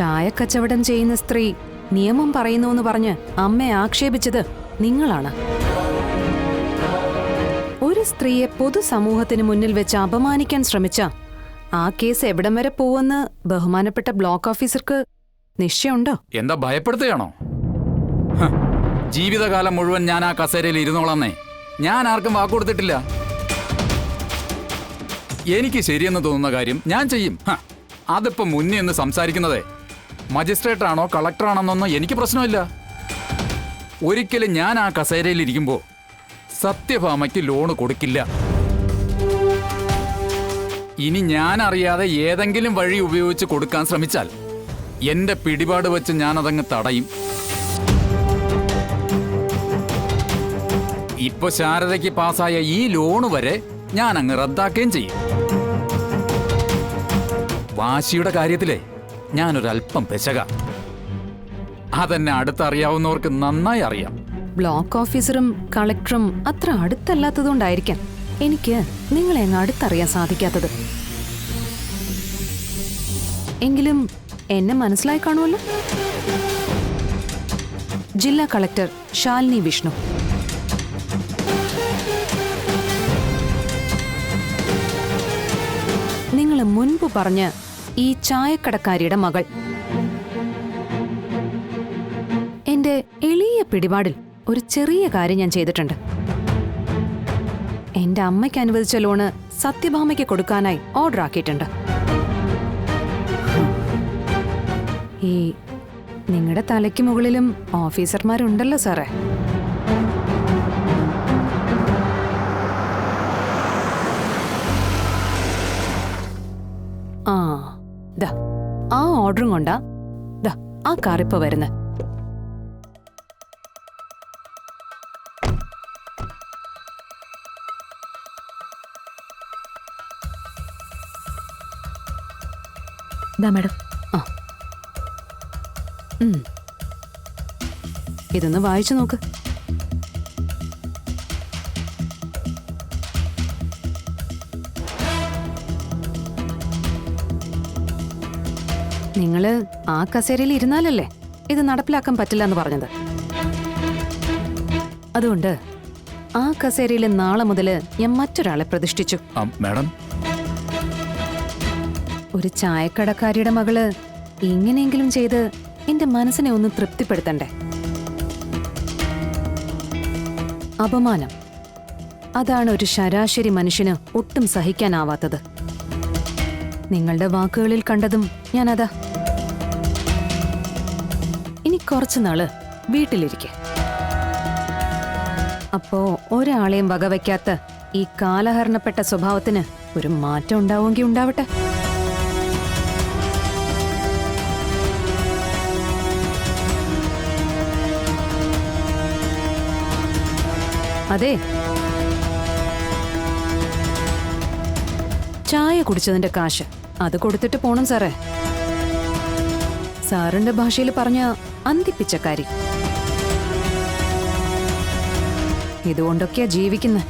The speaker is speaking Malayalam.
ചായക്കച്ചവടം ചെയ്യുന്ന സ്ത്രീ നിയമം പറയുന്നുവെന്ന് പറഞ്ഞ് അമ്മയെ ആക്ഷേപിച്ചത് നിങ്ങളാണ്. ഒരു സ്ത്രീയെ പൊതുസമൂഹത്തിന് മുന്നിൽ വെച്ച് അപമാനിക്കാൻ ശ്രമിച്ച ആ കേസ് എവിടം വരെ പോവെന്ന് ബഹുമാനപ്പെട്ട ബ്ലോക്ക് ഓഫീസർക്ക് നിശ്ചയമുണ്ടോ? എന്താ ഭയപ്പെടുത്തുകയാണോ? ജീവിതകാലം മുഴുവൻ ഞാൻ ആ കസേരയിൽ ഇരുന്നോളന്നേ. ഞാൻ ആർക്കും വാക്കുകൊടുത്തിട്ടില്ല. എനിക്ക് ശരിയെന്ന് തോന്നുന്ന കാര്യം ഞാൻ ചെയ്യും. അതിപ്പോ മുന്നേ എന്ന് സംസാരിക്കുന്നതേ മജിസ്ട്രേറ്റ് ആണോ കളക്ടറാണെന്നൊന്നും എനിക്ക് പ്രശ്നമില്ല. ഒരിക്കലും ഞാൻ ആ കസേരയിൽ ഇരിക്കുമ്പോ സത്യഭാമയ്ക്ക് ലോണ് കൊടുക്കില്ല. ഇനി ഞാൻ അറിയാതെ ഏതെങ്കിലും വഴി ഉപയോഗിച്ച് കൊടുക്കാൻ ശ്രമിച്ചാൽ എന്റെ പിടിപാട് വെച്ച് ഞാനതങ്ങ് തടയും. ഇപ്പൊ ശാരദയ്ക്ക് പാസ്സായ ഈ ലോണ് വരെ ഞാൻ അങ്ങ് റദ്ദാക്കുകയും ചെയ്യും. വാശിയുടെ കാര്യത്തിലേ ഞാനൊരല്പം പെശക. അതെന്നെ അടുത്തറിയാവുന്നവർക്ക് നന്നായി അറിയാം. ബ്ലോക്ക് ഓഫീസറും കളക്ടറും അത്ര അടുത്തല്ലാത്തതുകൊണ്ടായിരിക്കാം എനിക്ക് നിങ്ങളെ അങ്ങ് അടുത്തറിയാൻ സാധിക്കാത്തത്. എങ്കിലും എന്നെ മനസ്സിലായി കാണുമല്ലോ. ജില്ലാ കളക്ടർ ശാലിനി വിഷ്ണു. നിങ്ങൾ മുൻപ് പറഞ്ഞ ഈ ചായക്കടക്കാരിയുടെ മകൾ. എന്റെ എളിയ പിടിപാടിൽ ഒരു ചെറിയ കാര്യം ഞാൻ ചെയ്തിട്ടുണ്ട്. എന്റെ അമ്മയ്ക്ക് അനുവദിച്ച ലോണ് സത്യഭാമയ്ക്ക് കൊടുക്കാനായി ഓർഡർ ആക്കിയിട്ടുണ്ട്. ഈ നിങ്ങളുടെ തലയ്ക്ക് മുകളിലും ഓഫീസർമാരുണ്ടല്ലോ സാറേ. ആ ഓർഡറും കൊണ്ടാ ആ കാറിപ്പോ വരുന്നത്. മാഡം, ഇതൊന്ന് വായിച്ചു നോക്ക്. നിങ്ങള് ആ കസേരയിൽ ഇരുന്നാലല്ലേ ഇത് നടപ്പിലാക്കാൻ പറ്റില്ല എന്ന് പറഞ്ഞത്. അതുകൊണ്ട് ആ കസേരയിൽ നാളെ മുതല് ഞാൻ മറ്റൊരാളെ പ്രതിഷ്ഠിച്ചു. മാഡം, ഒരു ചായക്കടക്കാരിയുടെ മകള് ഇങ്ങനെയെങ്കിലും ചെയ്ത് എന്റെ മനസ്സിനെ ഒന്ന് തൃപ്തിപ്പെടുത്തണ്ടേ? അപമാനം, അതാണ് ഒരു ശരാശരി മനുഷ്യന് ഒട്ടും സഹിക്കാനാവാത്തത്. നിങ്ങളുടെ വാക്കുകളിൽ കണ്ടതും ഞാനതാ. ഇനി കുറച്ചുനാള് വീട്ടിലിരിക്കെ. അപ്പോ ഒരാളെയും വകവയ്ക്കാത്ത ഈ കാലഹരണപ്പെട്ട സ്വഭാവത്തിന് ഒരു മാറ്റം ഉണ്ടാവുമെങ്കിൽ ഉണ്ടാവട്ടെ. അതെ, ചായ കുടിച്ചതിന്റെ കാശ് അത് കൊടുത്തിട്ട് പോണം സാറേ. സാറിന്റെ ഭാഷയിൽ പറഞ്ഞ അന്തിപ്പിച്ചക്കാരി. ഇതുകൊണ്ടൊക്കെയാ ജീവിക്കുന്നത്.